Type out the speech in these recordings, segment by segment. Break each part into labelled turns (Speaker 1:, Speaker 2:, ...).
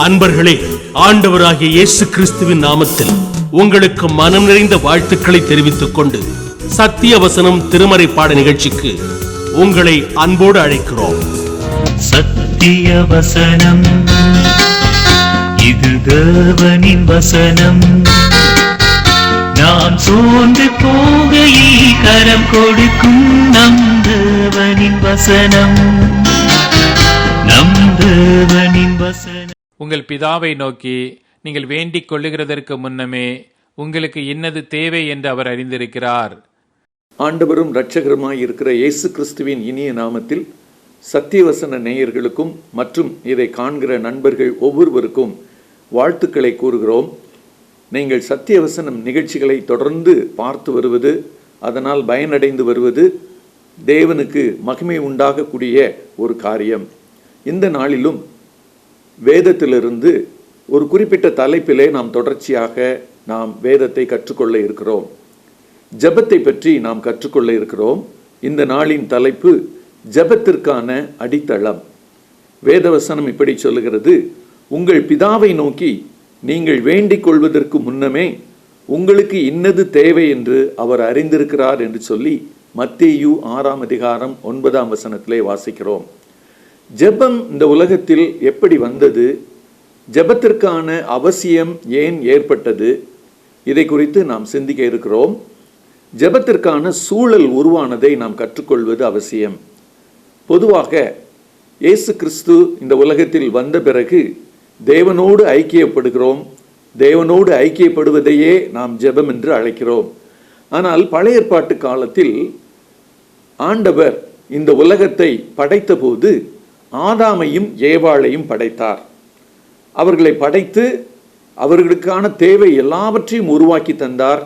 Speaker 1: அன்பர்களே, ஆண்டவராகிய இயேசு கிறிஸ்துவின் நாமத்தில் உங்களுக்கு மனம் நிறைந்த வாழ்த்துக்களை தெரிவித்துக் கொண்டு சத்திய வசனம் திருமறை பாட நிகழ்ச்சிக்கு உங்களை அன்போடு அழைக்கிறோம்.
Speaker 2: சத்திய வசனம், இது தேவனின் வசனம். நாம் சோர்ந்து போகையில் கரம் கொடுக்கும் நம் தேவனின் வசனம், நம் தேவனின் வசனம்.
Speaker 3: உங்கள் பிதாவை நோக்கி நீங்கள் வேண்டிக் கொள்ளுகிறதற்கு முன்னமே உங்களுக்கு இன்னது தேவை என்று அவர் அறிந்திருக்கிறார்.
Speaker 4: ஆண்டவரும் இரட்சகருமாய் இருக்கிற இயேசு கிறிஸ்துவின் இனிய நாமத்தில் சத்தியவசன நேயர்களுக்கும் மற்றும் இதை காண்கிற நண்பர்கள் ஒவ்வொருவருக்கும் வாழ்த்துக்களை கூறுகிறோம். நீங்கள் சத்தியவசனம் நிகழ்ச்சிகளை தொடர்ந்து பார்த்து வருவது, அதனால் பயனடைந்து வருவது தேவனுக்கு மகிமை உண்டாகக்கூடிய ஒரு காரியம். இந்த நாளிலும் வேதத்திலிருந்து ஒரு குறிப்பிட்ட தலைப்பிலே நாம் தொடர்ச்சியாக வேதத்தை கற்றுக்கொள்ள இருக்கிறோம். ஜெபத்தை பற்றி நாம் கற்றுக்கொள்ள இருக்கிறோம். இந்த நாளின் தலைப்பு ஜெபத்திற்கான அடித்தளம். வேதவசனம் இப்படி சொல்லுகிறது, உங்கள் பிதாவை நோக்கி நீங்கள் வேண்டிக் கொள்வதற்கு முன்னமே உங்களுக்கு இன்னது தேவை என்று அவர் அறிந்திருக்கிறார் என்று சொல்லி மத்தேயு 6:9 வாசிக்கிறோம். ஜெபம் இந்த உலகத்தில் எப்படி வந்தது, ஜெபத்திற்கான அவசியம் ஏன் ஏற்பட்டது, இதை குறித்து நாம் சிந்திக்க இருக்கிறோம். ஜெபத்திற்கான சூழல் உருவானதை நாம் கற்றுக்கொள்வது அவசியம். பொதுவாக இயேசு கிறிஸ்து இந்த உலகத்தில் வந்த பிறகு தேவனோடு ஐக்கியப்படுகிறோம். தேவனோடு ஐக்கியப்படுவதையே நாம் ஜெபம் என்று அழைக்கிறோம். ஆனால் பழைய ஏற்பாட்டு காலத்தில் ஆண்டவர் இந்த உலகத்தை படைத்த போது ஆதாமையும் ஏவாளையும் படைத்தார். அவர்களை படைத்து அவர்களுக்கான தேவை எல்லாவற்றையும் உருவாக்கி தந்தார்.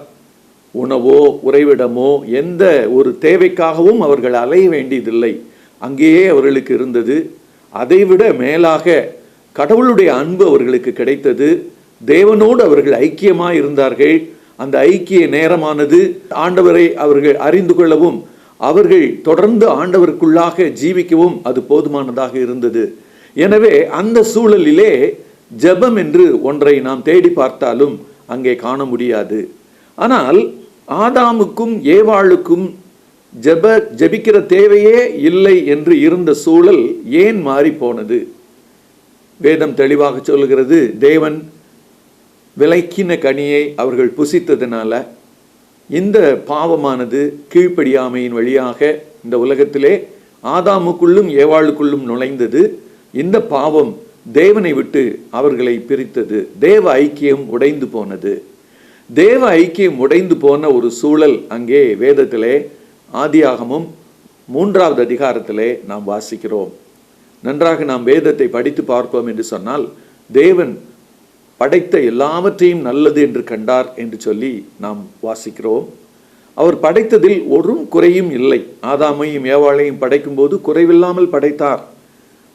Speaker 4: உணவோ உறைவிடமோ எந்த ஒரு தேவைக்காகவும் அவர்கள் அலைய வேண்டியதில்லை, அங்கேயே அவர்களுக்கு இருந்தது. அதைவிட மேலாக கடவுளுடைய அன்பு அவர்களுக்கு கிடைத்தது. தேவனோடு அவர்கள் ஐக்கியமாய் இருந்தார்கள். அந்த ஐக்கிய நேரமானது ஆண்டவரை அவர்கள் அறிந்து கொள்ளவும் அவர்கள் தொடர்ந்து ஆண்டவருக்குள்ளாக ஜீவிக்கவும் அது போதுமானதாக இருந்தது. எனவே அந்த சூழலிலே ஜெபம் என்று ஒன்றை நாம் தேடி பார்த்தாலும் அங்கே காண முடியாது. ஆனால் ஆதாமுக்கும் ஏவாளுக்கும் ஜெபிக்கிற தேவையே இல்லை என்று இருந்த சூழல் ஏன் மாறி போனது? வேதம் தெளிவாக சொல்லுகிறது, தேவன் விலக்கின கனியை அவர்கள் புசித்ததுனால இந்த பாவமானது கீழ்ப்படியாமையின் வழியாக இந்த உலகத்திலே ஆதாமுக்குள்ளும் ஏவாளுக்குள்ளும் நுழைந்தது. இந்த பாவம் தேவனை விட்டு அவர்களை பிரித்தது. தேவ ஐக்கியம் உடைந்து போனது. தேவ ஐக்கியம் உடைந்து போன ஒரு சூழல் அங்கே வேதத்திலே ஆதியாகமம் 3 நாம் வாசிக்கிறோம். நன்றாக நாம் வேதத்தை படித்து பார்ப்போம் என்று சொன்னால், தேவன் படைத்த எல்லாவற்றையும் நல்லது என்று கண்டார் என்று சொல்லி நாம் வாசிக்கிறோம். அவர் படைத்ததில் ஒரு குறையும் இல்லை. ஆதாமையும் ஏவாளையும் படைக்கும் போது குறைவில்லாமல் படைத்தார்.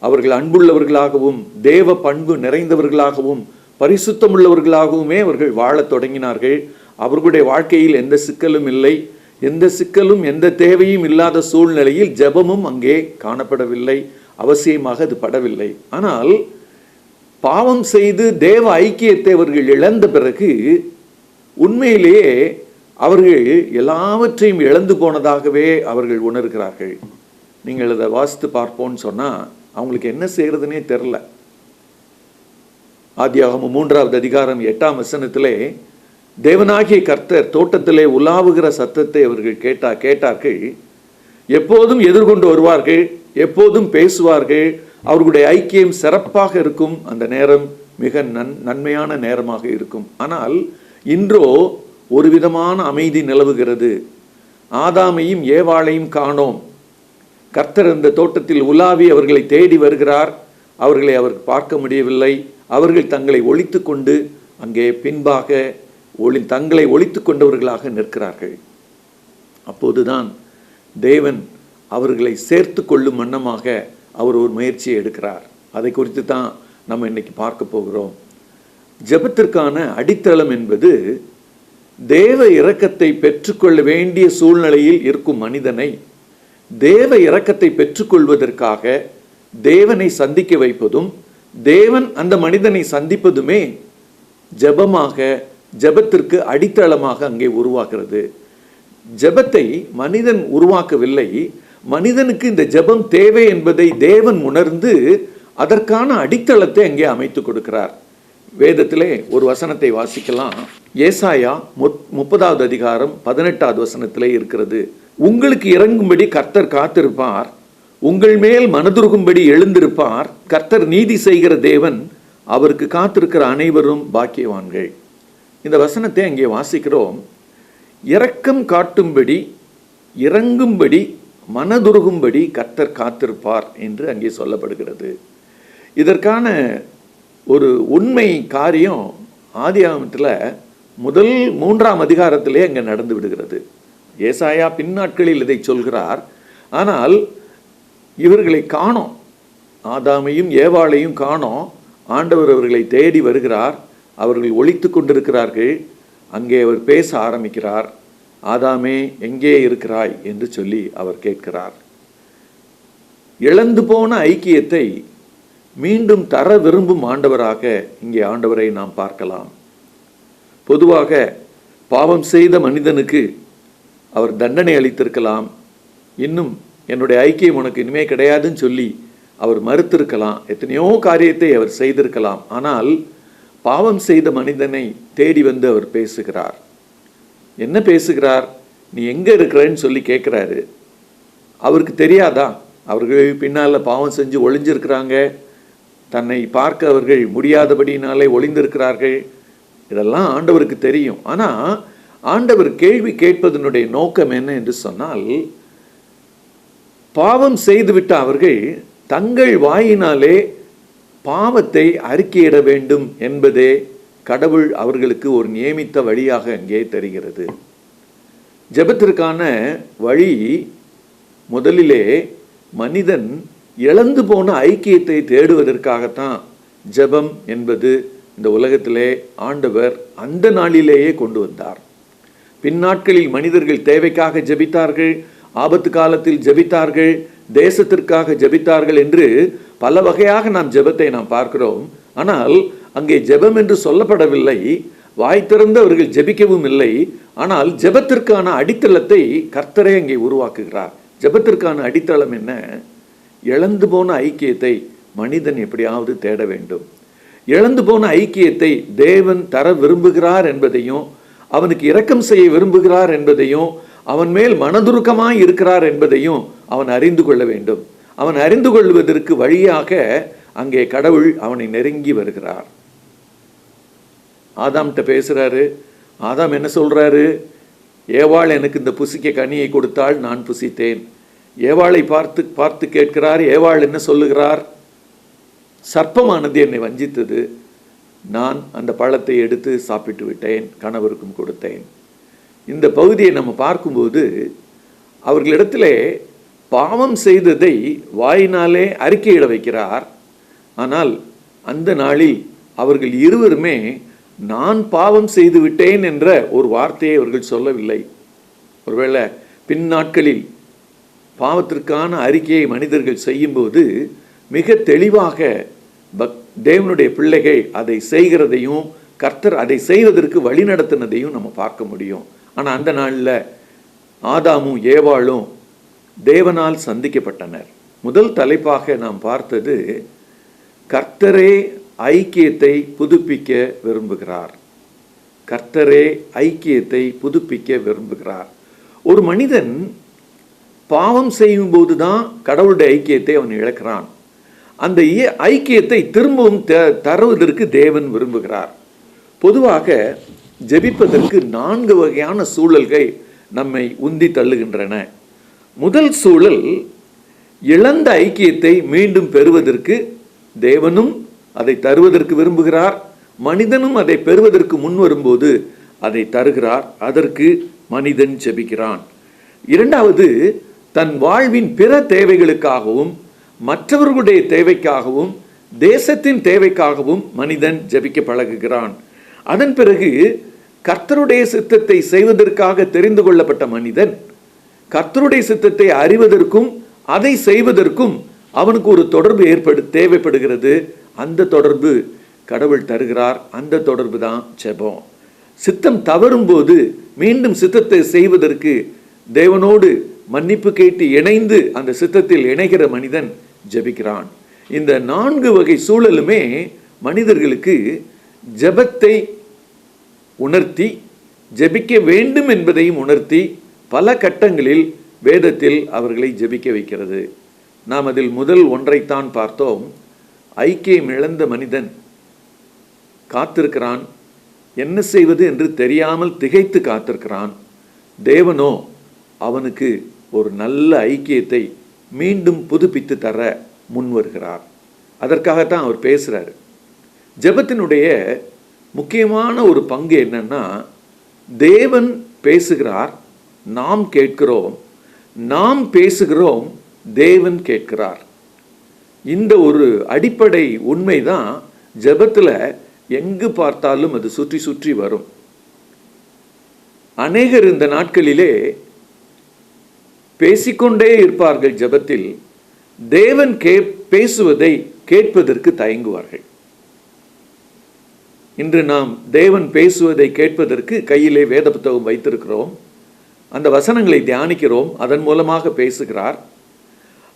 Speaker 4: அவர்கள் அன்புள்ளவர்களாகவும் தேவ பண்பு நிறைந்தவர்களாகவும் பரிசுத்தமுள்ளவர்களாகவுமே அவர்கள் வாழத் தொடங்கினார்கள். அவர்களுடைய வாழ்க்கையில் எந்த சிக்கலும் இல்லை. எந்த சிக்கலும் எந்த தேவையும் இல்லாத சூழ்நிலையில் ஜெபமும் அங்கே காணப்படவில்லை, அவசியமாக அது படவில்லை. ஆனால் பாவம் செய்து தேவ ஐக்கியத்தை அவர்கள் இழந்த பிறகு உண்மையிலேயே அவர்கள் எல்லாவற்றையும் இழந்து போனதாகவே அவர்கள் உணர்கிறார்கள். நீங்கள் அதை வாசித்து பார்ப்போம்னு சொன்னால் அவங்களுக்கு என்ன செய்யறதுனே தெரில. ஆதியாகமம் 3:8 தேவனாகிய கர்த்தர் தோட்டத்திலே உலாவுகிற சத்தத்தை அவர்கள் கேட்டார்கள். எப்போதும் எதிர்கொண்டு வருவார்கள், எப்போதும் பேசுவார்கள். அவர்களுடைய ஐக்கியம் சிறப்பாக இருக்கும். அந்த நேரம் மிக நன்மையான நேரமாக இருக்கும். ஆனால் இன்றோ ஒரு விதமான அமைதி நிலவுகிறது. ஆதாமையும் ஏவாளையும் காணோம். கர்த்தர் இந்த தோட்டத்தில் உலாவி அவர்களை தேடி வருகிறார். அவர்களை அவர் பார்க்க முடியவில்லை. அவர்கள் தங்களை ஒளித்து கொண்டு அங்கே பின்பாக தங்களை ஒளித்து கொண்டவர்களாக நிற்கிறார்கள். அப்போதுதான் தேவன் அவர்களை சேர்த்து கொள்ளும் வண்ணமாக அவர் ஒரு முயற்சியை எடுக்கிறார். அதை குறித்து தான் நம்ம இன்னைக்கு பார்க்க போகிறோம். ஜெபத்திற்கான அடித்தளம் என்பது தேவ இரக்கத்தை பெற்றுக்கொள்ள வேண்டிய சூழ்நிலையில் இருக்கும் மனிதனை தேவ இரக்கத்தை பெற்றுக்கொள்வதற்காக தேவனை சந்திக்க வைப்பதும் தேவன் அந்த மனிதனை சந்திப்பதுமே ஜெபமாக, ஜெபத்திற்கு அடித்தளமாக அங்கே உருவாகிறது. ஜெபத்தை மனிதன் உருவாக்கவில்லை, மனிதனுக்கு இந்த ஜெபம் தேவை என்பதை தேவன் உணர்ந்து அதற்கான அடித்தளத்தை அங்கே அமைத்து கொடுக்கிறார். வேதத்திலே ஒரு வசனத்தை வாசிக்கலாம். ஏசாயா 30வது அதிகாரம் 18வது வசனத்திலே இருக்கிறது. உங்களுக்கு இறங்கும்படி கர்த்தர் காத்திருப்பார், உங்கள் மேல் மனதுருகும்படி எழுந்திருப்பார். கர்த்தர் நீதி செய்கிற தேவன், அவருக்கு காத்திருக்கிற அனைவரும் பாக்கியவான்கள். இந்த வசனத்தை அங்கே வாசிக்கிறோம். இரக்கம் காட்டும்படி, இறங்கும்படி, மனதுருகும்படி கர்த்தர் காத்திருப்பார் என்று அங்கே சொல்லப்படுகிறது. இதற்கான ஒரு உண்மை காரியம் ஆதியாகமத்தில் முதல் 3ஆம் அதிகாரத்திலே அங்கே நடந்து விடுகிறது. ஏசாயா பின்னாட்களில் இதை சொல்கிறார். ஆனால் இவர்களை காணோம், ஆதாமையும் ஏவாளையும் காணோம். ஆண்டவர் அவர்களை தேடி வருகிறார். அவர்கள் ஒளித்து கொண்டிருக்கிறார்கள். அங்கே அவர் பேச ஆரம்பிக்கிறார். ஆதாமே, எங்கே இருக்கிறாய் என்று சொல்லி அவர் கேட்கிறார். இழந்து போன ஐக்கியத்தை மீண்டும் தர விரும்பும் ஆண்டவராக இங்கே ஆண்டவரை நாம் பார்க்கலாம். பொதுவாக பாவம் செய்த மனிதனுக்கு அவர் தண்டனை அளித்திருக்கலாம், இன்னும் என்னுடைய ஐக்கியம் உனக்கு இனிமே கிடையாதுன்னு சொல்லி அவர் மறுத்திருக்கலாம், எத்தனையோ காரியத்தை அவர் செய்திருக்கலாம். ஆனால் பாவம் செய்த மனிதனை தேடி வந்து அவர் பேசுகிறார். என்ன பேசுகிறார்? நீ எங்கே இருக்கிறன்னு சொல்லி கேட்குறாரு. அவருக்கு தெரியாதா அவர்கள் பின்னால் பாவம் செஞ்சு ஒளிஞ்சிருக்கிறாங்க, தன்னை பார்க்க அவர்கள் முடியாதபடினாலே ஒளிந்திருக்கிறார்கள்? இதெல்லாம் ஆண்டவருக்கு தெரியும். ஆனால் ஆண்டவர் கேள்வி கேட்பதனுடைய நோக்கம் என்ன என்று சொன்னால், பாவம் செய்துவிட்ட அவர்கள் தங்கள் வாயினாலே பாவத்தை அறிக்கையிட வேண்டும் என்பதே கடவுள் அவர்களுக்கு ஒரு நியமித்த வழியாக அங்கே தெரிகிறது. ஜெபத்திற்கான வழி முதலிலே மனிதன் இழந்து போன ஐக்கியத்தை தேடுவதற்காகத்தான் ஜெபம் என்பது இந்த உலகத்திலே ஆண்டவர் அந்த நாளிலேயே கொண்டு வந்தார். பின்னாட்களில் மனிதர்கள் தேவைக்காக ஜெபித்தார்கள், ஆபத்து காலத்தில் ஜெபித்தார்கள், தேசத்திற்காக ஜெபித்தார்கள் என்று பல வகையாக நாம் ஜெபத்தை நாம் பார்க்கிறோம். ஆனால் அங்கே ஜெபம் என்று சொல்லப்படவில்லை, வாய் திறந்து அவர்கள் ஜெபிக்கவும் இல்லை. ஆனால் ஜெபத்திற்கான அடித்தளத்தை கர்த்தரே அங்கே உருவாக்குகிறார். ஜெபத்திற்கான அடித்தளம் என்ன? இழந்து போன ஐக்கியத்தை மனிதன் எப்படியாவது தேட வேண்டும். இழந்து போன ஐக்கியத்தை தேவன் தர விரும்புகிறார் என்பதையும், அவனுக்கு இரக்கம் செய்ய விரும்புகிறார் என்பதையும், அவன் மேல் மனதுருக்கமாய் இருக்கிறார் என்பதையும் அவன் அறிந்து கொள்ள வேண்டும். அவன் அறிந்து கொள்வதற்கு வழியாக அங்கே கடவுள் அவனை நெருங்கி வருகிறார். ஆதாம்கிட்ட பேசுறாரு. ஆதாம் என்ன சொல்றாரு? ஏவாள் எனக்கு இந்த புசிக்க கனியை கொடுத்தாள், நான் புசித்தேன். ஏவாளை பார்த்து கேட்கிறார். ஏவாள் என்ன சொல்லுகிறார்? சர்ப்பமானது என்னை வஞ்சித்தது, நான் அந்த பழத்தை எடுத்து சாப்பிட்டு விட்டேன், கணவருக்கும் கொடுத்தேன். இந்த பகுதியை நம்ம பார்க்கும்போது அவர்களிடத்திலே பாவம் செய்ததை வாயினாலே அறிக்கையிட வைக்கிறார். ஆனால் அந்த நாளில் அவர்கள் இருவருமே நான் பாவம் செய்து விட்டேன் என்ற ஒரு வார்த்தையை அவர்கள் சொல்லவில்லை. ஒருவேளை பின் நாட்களில் பாவத்திற்கான அறிக்கையை மனிதர்கள் செய்யும்போது மிக தெளிவாக தேவனுடைய பிள்ளைகள் அதை செய்கிறதையும் கர்த்தர் அதை செய்வதற்கு வழி நடத்தினதையும் நம்ம பார்க்க முடியும். ஆனால் அந்த நாளில் ஆதாமும் ஏவாளும் தேவனால் சந்திக்கப்பட்டனர். முதல் தலைப்பாக நாம் பார்த்தது, கர்த்தரே ஐக்கியத்தை புதுப்பிக்க விரும்புகிறார். கர்த்தரே ஐக்கியத்தை புதுப்பிக்க விரும்புகிறார். ஒரு மனிதன் பாவம் செய்யும்போது தான் கடவுளுடைய ஐக்கியத்தை அவன் இழக்கிறான். அந்த ஐக்கியத்தை திரும்பவும் தருவதற்கு தேவன் விரும்புகிறார். பொதுவாக ஜெபிப்பதற்கு 4 வகையான சூழல்கள் நம்மை உந்தி தள்ளுகின்றன. முதல் சூழல், இழந்த ஐக்கியத்தை மீண்டும் பெறுவதற்கு தேவனும் அதை தருவதற்கு விரும்புகிறார், மனிதனும் அதை பெறுவதற்கு முன் வரும்போது அதை தருகிறார். அதற்கு மனிதன் ஜெபிக்கிறான். இரண்டாவது, தன் வாழ்வின் பிற தேவைகளுக்காகவும் மற்றவர்களுடைய தேவைக்காகவும் தேசத்தின் தேவைக்காகவும் மனிதன் ஜெபிக்க பழகுகிறான். அதன் பிறகு கர்த்தருடைய சித்தத்தை செய்வதற்காக தெரிந்து கொள்ளப்பட்ட மனிதன் கர்த்தருடைய சித்தத்தை அறிவதற்கும் அதை செய்வதற்கும் அவனுக்கு ஒரு தொடர்பு தேவைப்படுகிறது. அந்த தொடர்பு கடவுள் தருகிறார். அந்த தொடர்பு தான் ஜெபம். சித்தம் தவறும் போது மீண்டும் சித்தத்தை செய்வதற்கு தேவனோடு மன்னிப்பு கேட்டு இணைந்து அந்த சித்தத்தில் இணைகிற மனிதன் ஜெபிக்கிறான். இந்த 4 வகை சூழலுமே மனிதர்களுக்கு ஜெபத்தை உணர்த்தி, ஜெபிக்க வேண்டும் என்பதையும் உணர்த்தி, பல கட்டங்களில் வேதத்தில் அவர்களை ஜெபிக்க வைக்கிறது. நாம் அதில் முதல் ஒன்றைத்தான் பார்த்தோம். ஐக்கியம் இழந்த மனிதன் காத்திருக்கிறான். என்ன செய்வது என்று தெரியாமல் திகைத்து காத்திருக்கிறான். தேவனோ அவனுக்கு ஒரு நல்ல ஐக்கியத்தை மீண்டும் புதுப்பித்து தர முன் வருகிறார். அதற்காகத்தான் அவர் பேசுகிறார். ஜெபத்தினுடைய முக்கியமான ஒரு பங்கு என்னன்னா, தேவன் பேசுகிறார், நாம் கேட்கிறோம், நாம் பேசுகிறோம், தேவன் கேட்கிறார். இந்த ஒரு அடிப்படை உண்மைதான் ஜெபத்தில் எங்கு பார்த்தாலும் அது சுற்றி சுற்றி வரும். அநேகர் இந்த நாட்களிலே பேசிக்கொண்டே இருப்பார்கள். ஜெபத்தில் தேவன் பேசுவதை கேட்பதற்கு தயங்குவார்கள். இன்று நாம் தேவன் பேசுவதை கேட்பதற்கு கையிலே வேத புத்தகம் வைத்திருக்கிறோம். அந்த வசனங்களை தியானிக்கிறோம். அதன் மூலமாக பேசுகிறார்.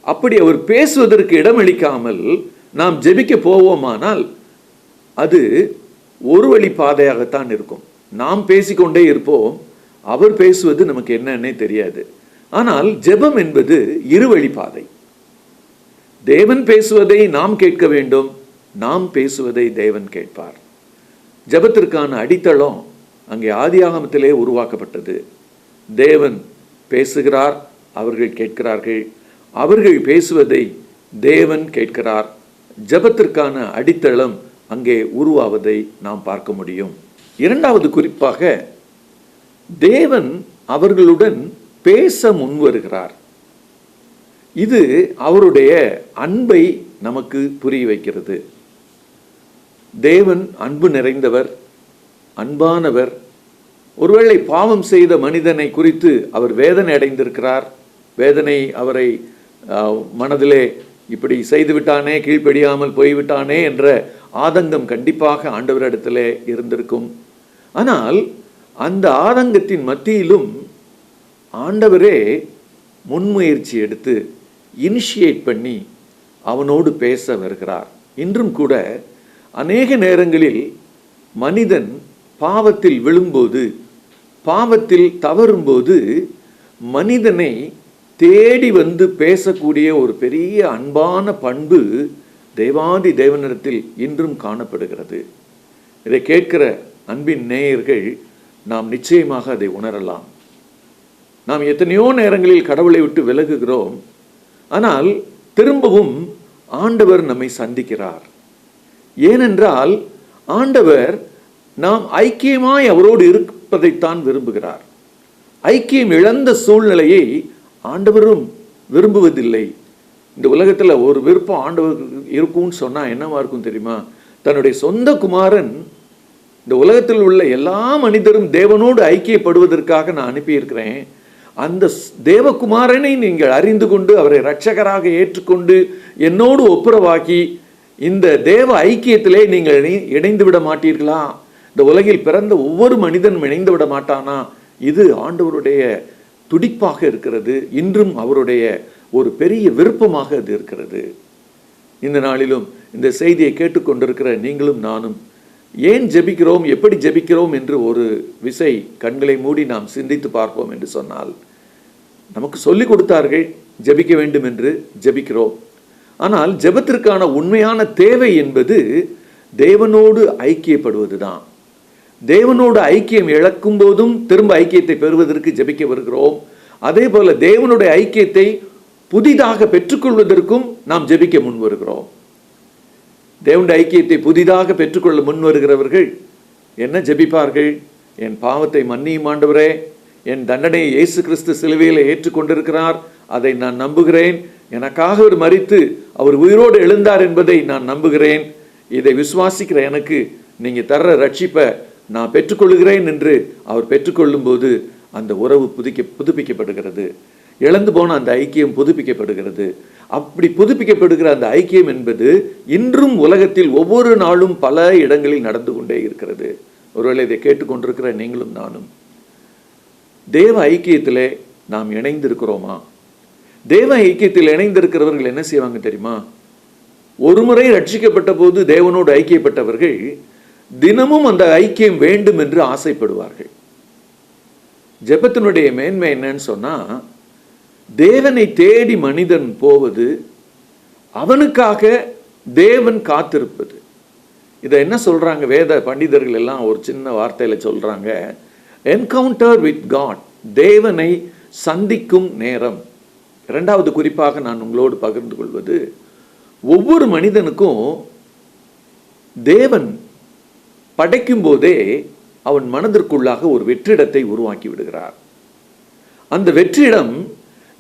Speaker 4: அப்படி அவர் பேசுவதற்கு இடமளிக்காமல் நாம் ஜெபிக்க போவோமானால் அது ஒரு வழி பாதையாகத்தான் இருக்கும். நாம் பேசிக்கொண்டே இருப்போம், அவர் பேசுவது நமக்கு என்னன்னே தெரியாது. ஆனால் ஜெபம் என்பது இருவழி பாதை. தேவன் பேசுவதை நாம் கேட்க வேண்டும், நாம் பேசுவதை தேவன் கேட்பார். ஜெபத்திற்கான அடித்தளம் அங்கே ஆதியாகமத்திலே உருவாக்கப்பட்டது. தேவன் பேசுகிறார், அவர்கள் கேட்கிறார்கள். அவர்கள் பேசுவதை தேவன் கேட்கிறார். ஜெபத்திற்கான அடித்தளம் அங்கே உருவாவதை நாம் பார்க்க முடியும். இரண்டாவது குறிப்பாக, தேவன் அவர்களுடன் பேச முன்வருகிறார். இது அவருடைய அன்பை நமக்கு புரிய வைக்கிறது. தேவன் அன்பு நிறைந்தவர், அன்பானவர். ஒருவேளை பாவம் செய்த மனிதனை குறித்து அவர் வேதனை அடைந்திருக்கிறார். வேதனை அவரை மனதிலே இப்படி செய்துவிட்டானே, கீழ்ப்படியாமல் போய்விட்டானே என்ற ஆதங்கம் கண்டிப்பாக ஆண்டவரிடத்திலே இருந்திருக்கும். ஆனால் அந்த ஆதங்கத்தின் மத்தியிலும் ஆண்டவரே முன்முயற்சி எடுத்து இனிஷியேட் பண்ணி அவனோடு பேச வருகிறார். இன்றும் கூட அநேக நேரங்களில் மனிதன் பாவத்தில் விழும்போது, பாவத்தில் தவறும்போது மனிதனை தேடி வந்து பேசக்கூடிய ஒரு பெரிய அன்பான பண்பு தேவாதி தேவனிடத்தில் இன்றும் காணப்படுகிறது. இதை கேட்கிற அன்பின் நேயர்கள் நாம் நிச்சயமாக அதை உணரலாம். நாம் எத்தனையோ நேரங்களில் கடவுளை விட்டு விலகுகிறோம். ஆனால் திரும்பவும் ஆண்டவர் நம்மை சந்திக்கிறார். ஏனென்றால் ஆண்டவர் நாம் ஐக்கியமாய் அவரோடு இருப்பதைத்தான் விரும்புகிறார். ஐக்கியம் இழந்த சூழ்நிலையை ஆண்டவரும் விரும்புவதில்லை. இந்த உலகத்தில் ஒரு விருப்பம் ஆண்டவர் இருக்கும்னு சொன்னால் என்னவா இருக்கும் தெரியுமா? தன்னுடைய சொந்த குமாரன் இந்த உலகத்தில் உள்ள எல்லா மனிதரும் தேவனோடு ஐக்கியப்படுவதற்காக நான் அனுப்பியிருக்கிறேன். அந்த தேவகுமாரனை நீங்கள் அறிந்து கொண்டு அவரை இரட்சகராக ஏற்றுக்கொண்டு என்னோடு ஒப்புரவாக்கி இந்த தேவ ஐக்கியத்திலே நீங்கள் இணைந்து விட மாட்டீர்களா? இந்த உலகில் பிறந்த ஒவ்வொரு மனிதனும் இணைந்து விட மாட்டானா? இது ஆண்டவருடைய துடிப்பாக இருக்கிறது. இன்றும் அவருடைய ஒரு பெரிய விருப்பமாக அது இருக்கிறது. இந்த நாளிலும் இந்த செய்தியை கேட்டுக்கொண்டிருக்கிற நீங்களும் நானும் ஏன் ஜெபிக்கிறோம், எப்படி ஜெபிக்கிறோம் என்று ஒரு விசை கண்களை மூடி நாம் சிந்தித்து பார்ப்போம் என்று சொன்னால், நமக்கு சொல்லிக் கொடுத்தார்கள் ஜெபிக்க வேண்டும் என்று, ஜெபிக்கிறோம். ஆனால் ஜெபத்திற்கான உண்மையான தேவை என்பது தேவனோடு ஐக்கியப்படுவதுதான். தேவனோடு ஐக்கியம் இழக்கும் போதும் திரும்ப ஐக்கியத்தை பெறுவதற்கு ஜெபிக்க வருகிறோம். அதே போல தேவனுடைய ஐக்கியத்தை புதிதாக பெற்றுக்கொள்வதற்கும் நாம் ஜெபிக்க முன் வருகிறோம். தேவனுடைய ஐக்கியத்தை புதிதாக பெற்றுக்கொள்ள முன் வருகிறவர்கள் என்ன ஜெபிப்பார்கள்? என் பாவத்தை மன்னியும் ஆண்டவரே, என் தண்டனையை இயேசு கிறிஸ்து சிலுவையில் ஏற்றுக்கொண்டிருக்கிறார், அதை நான் நம்புகிறேன். எனக்காக அவர் மரித்து அவர் உயிரோடு எழுந்தார் என்பதை நான் நம்புகிறேன். இதை விசுவாசிக்கிற எனக்கு நீங்க தர்ற ரட்சிப்பை நான் பெற்றுக்கொள்கிறேன் என்று அவர் பெற்றுக்கொள்ளும் போது அந்த உறவு புதுப்பிக்கப்படுகிறது. இழந்து போன அந்த ஐக்கியம் புதுப்பிக்கப்படுகிறது. அப்படி புதுப்பிக்கப்படுகிற அந்த ஐக்கியம் என்பது இன்றும் உலகத்தில் ஒவ்வொரு நாளும் பல இடங்களில் நடந்து கொண்டே இருக்கிறது. ஒருவேளை இதை கேட்டுக்கொண்டிருக்கிற நீங்களும் நானும் தேவ ஐக்கியத்திலே நாம் இணைந்திருக்கிறோமா? தேவ ஐக்கியத்தில் இணைந்திருக்கிறவர்கள் என்ன செய்வாங்க தெரியுமா? ஒரு முறை ரட்சிக்கப்பட்ட போது தேவனோடு ஐக்கியப்பட்டவர்கள் தினமும் அந்த ஐக்கியம் வேண்டும் என்று ஆசைப்படுவார்கள். ஜெபத்தினுடைய மேன்மை என்னன்னு சொன்னா, தேவனை தேடி மனிதன் போவது, அவனுக்காக தேவன் காத்திருப்பது. இதை என்ன சொல்றாங்க வேத பண்டிதர்கள் எல்லாம்? ஒரு சின்ன வார்த்தையில சொல்றாங்க, என்கவுண்டர் வித் காட், தேவனை சந்திக்கும் நேரம். இரண்டாவது குறிப்பாக நான் உங்களோடு பகிர்ந்து கொள்வது, ஒவ்வொரு மனிதனுக்கும் தேவன் படைக்கும் போதே அவன் மனதிற்குள்ளாக ஒரு வெற்றிடத்தை உருவாக்கி விடுகிறார். அந்த வெற்றிடம்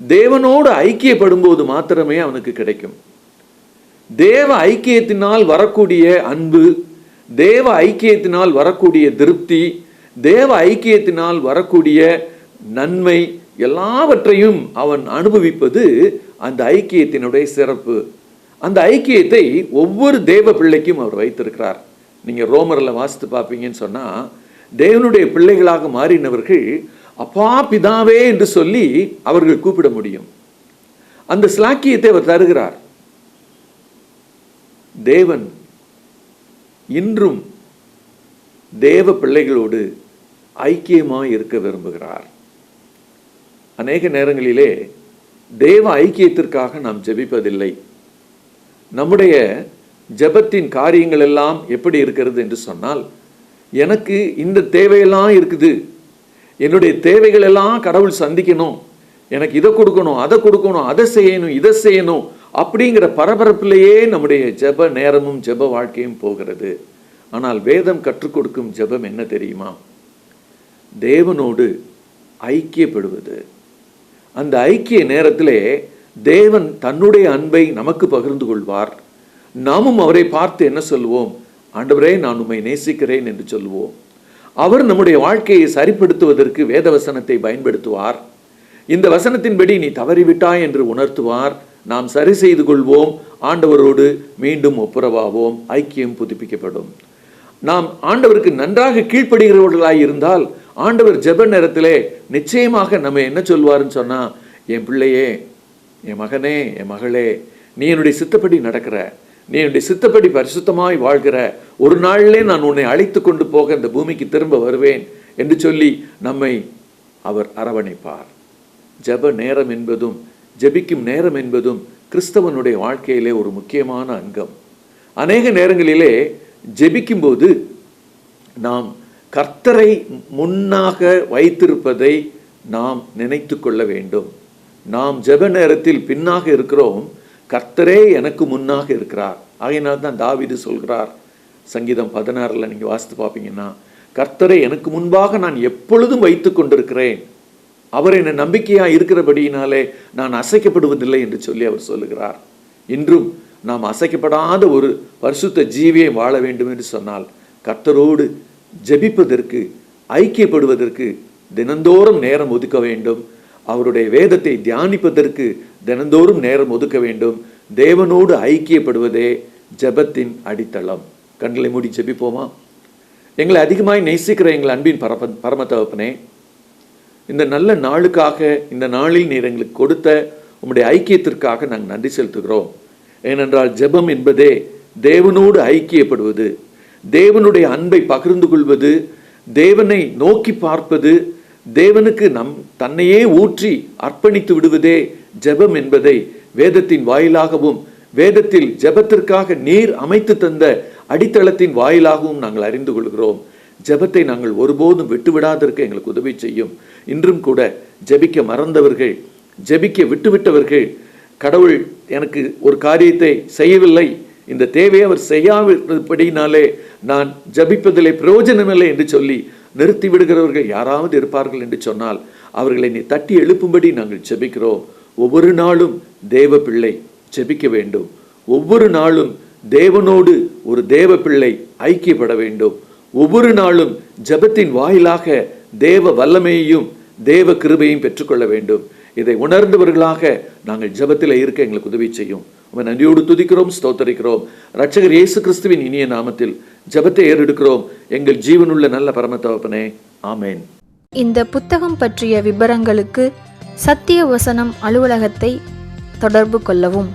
Speaker 4: தேவனோடு ஐக்கியப்படும் போது மாத்திரமே அவனுக்கு கிடைக்கும். தேவ ஐக்கியத்தினால் வரக்கூடிய அன்பு, தேவ ஐக்கியத்தினால் வரக்கூடிய திருப்தி, தேவ ஐக்கியத்தினால் வரக்கூடிய நன்மை எல்லாவற்றையும் அவன் அனுபவிப்பது அந்த ஐக்கியத்தினுடைய சிறப்பு. அந்த ஐக்கியத்தை ஒவ்வொரு தேவ பிள்ளைக்கும் அவர் வைத்திருக்கிறார். நீங்க ரோமர்ல வாசித்து பார்ப்பீங்கன்னு சொன்னா, தேவனுடைய பிள்ளைகளாக மாறினவர்கள் அப்பா பிதாவே என்று சொல்லி அவர்கள் கூப்பிட முடியும். அந்த ஸ்லாக்கியத்தை அவர் தருகிறார். தேவன் இன்றும் தேவ பிள்ளைகளோடு ஐக்கியமாய் இருக்க விரும்புகிறார். அநேக நேரங்களிலே தேவ ஐக்கியத்திற்காக நாம் ஜெபிப்பதில்லை. நம்முடைய ஜெபத்தின் காரியங்கள் எல்லாம் எப்படி இருக்கிறது என்று சொன்னால், எனக்கு இந்த தேவையெல்லாம் இருக்குது, என்னுடைய தேவைகள் எல்லாம் கடவுள் சந்திக்கணும், எனக்கு இதை கொடுக்கணும், அதை கொடுக்கணும், அதை செய்யணும், இதை செய்யணும் அப்படிங்கிற பரபரப்பிலேயே நம்முடைய ஜெப நேரமும் ஜெப வாழ்க்கையும் போகிறது. ஆனால் வேதம் கற்றுக் கொடுக்கும் ஜெபம் என்ன தெரியுமா? தேவனோடு ஐக்கியப்படுவது. அந்த ஐக்கிய நேரத்திலே தேவன் தன்னுடைய அன்பை நமக்கு பகிர்ந்து கொள்வார். நாமும் அவரை பார்த்து என்ன சொல்லுவோம்? ஆண்டவரே, நான் உம்மை நேசிக்கிறேன் என்று சொல்லுவோம். அவர் நம்முடைய வாழ்க்கையை சரிப்படுத்துவதற்கு வேத வசனத்தை பயன்படுத்துவார். இந்த வசனத்தின்படி நீ தவறிவிட்டாய் என்று உணர்த்துவார். நாம் சரி செய்து கொள்வோம், ஆண்டவரோடு மீண்டும் ஒப்புரவாவோம், ஐக்கியம் புதுப்பிக்கப்படும். நாம் ஆண்டவருக்கு நன்றாக கீழ்ப்படுகிறவர்களாய் இருந்தால் ஆண்டவர் ஜெப நேரத்திலே நிச்சயமாக நம்ம என்ன சொல்வாருன்னு சொன்னா, என் பிள்ளையே, என் மகனே, என் மகளே, நீ என்னுடைய சித்தப்படி நடக்கிற, நீ என்னுடைய சித்தப்படி பரிசுத்தமாய் வாழ்கிற, ஒரு நாளிலே நான் உன்னை அழைத்து கொண்டு போக இந்த பூமிக்கு திரும்ப வருவேன் என்று சொல்லி நம்மை அவர் அரவணைப்பார். ஜெப நேரம் என்பதும் ஜெபிக்கும் நேரம் என்பதும் கிறிஸ்தவனுடைய வாழ்க்கையிலே ஒரு முக்கியமான அங்கம். அநேக நேரங்களிலே ஜெபிக்கும் போது நாம் கர்த்தரை முன்னாக வைத்திருப்பதை நாம் நினைத்து கொள்ள வேண்டும். நாம் ஜெப நேரத்தில் பின்னாக இருக்கிறோம், கர்த்தரே எனக்கு முன்னாக இருக்கிறார். ஆகையினால் தான் தாவீது சொல்கிறார், சங்கீதம் 16 நீங்க வாசித்து பார்ப்பீங்கன்னா, கர்த்தரை எனக்கு முன்பாக நான் எப்பொழுதும் வைத்து கொண்டிருக்கிறேன், அவர் என்ன நம்பிக்கையா இருக்கிறபடியினாலே நான் அசைக்கப்படுவதில்லை என்று சொல்லி அவர் சொல்லுகிறார். இன்றும் நாம் அசைக்கப்படாத ஒரு பரிசுத்த ஜீவியை வாழ வேண்டும் என்று சொன்னால் கர்த்தரோடு ஜெபிப்பதற்கு, ஐக்கியப்படுவதற்கு தினந்தோறும் நேரம் ஒதுக்க வேண்டும். அவருடைய வேதத்தை தியானிப்பதற்கு தினந்தோறும் நேரம் ஒதுக்க வேண்டும். தேவனோடு ஐக்கியப்படுவதே ஜெபத்தின் அடித்தளம். கண்களை மூடி ஜெபிப்போமா? எங்களை அதிகமாய் நேசிக்கிற எங்கள் அன்பின் பரம தகப்பனே, இந்த நல்ல நாளுக்காக, இந்த நாளில் நீர் எங்களுக்கு கொடுத்த உம்முடைய ஐக்கியத்திற்காக நாங்கள் நன்றி செலுத்துகிறோம். ஏனென்றால் ஜெபம் என்பதே தேவனோடு ஐக்கியப்படுவது, தேவனுடைய அன்பை பகிர்ந்து கொள்வது, தேவனை நோக்கி பார்ப்பது, தேவனுக்கு தன்னையே ஊற்றி அர்ப்பணித்து விடுவதே ஜெபம் என்பதை வேதத்தின் வாயிலாகவும், வேதத்தில் ஜெபத்திற்காக நீர் அமைத்து தந்த அடித்தளத்தின் வாயிலாகவும் நாங்கள் அறிந்து கொள்கிறோம். ஜெபத்தை நாங்கள் ஒருபோதும் விட்டுவிடாதற்கு எங்களுக்கு உதவி செய்யும். இன்றும் கூட ஜெபிக்க மறந்தவர்கள், ஜெபிக்க விட்டுவிட்டவர்கள், கடவுள் எனக்கு ஒரு காரியத்தை செய்யவில்லை, இந்த தேவையை அவர் செய்யாதபடினாலே நான் ஜபிப்பதிலே பிரயோஜனமில்லை என்று சொல்லி நிறுத்தி விடுகிறவர்கள் யாராவது இருப்பார்கள் என்று சொன்னால் அவர்களை நீ தட்டி எழுப்பும்படி நாங்கள் ஜெபிக்கிறோம். ஒவ்வொரு நாளும் தேவ பிள்ளை ஜெபிக்க வேண்டும். ஒவ்வொரு நாளும் தேவனோடு ஒரு தேவ பிள்ளை ஐக்கியப்பட வேண்டும். ஒவ்வொரு நாளும் ஜெபத்தின் வாயிலாக தேவ வல்லமையையும் தேவ கிருபையும் பெற்றுக்கொள்ள வேண்டும். இதை உணர்ந்தவர்களாக நாங்கள் ஜெபத்தில் இருக்க எங்களுக்கு உதவி செய்யும். உம்மை நன்றியோடு துதிக்கிறோம், ஸ்தோத்தரிக்கிறோம். இரட்சகர் இயேசு கிறிஸ்துவின் இனிய நாமத்தில் ஜெபத்தை ஏறெடுக்கிறோம் எங்கள் ஜீவனுள்ள நல்ல பரம தகப்பனே, ஆமேன்.
Speaker 5: இந்த புத்தகம் பற்றிய விபரங்களுக்கு சத்திய வசனம் அலுவலகத்தை தொடர்பு கொள்ளவும்.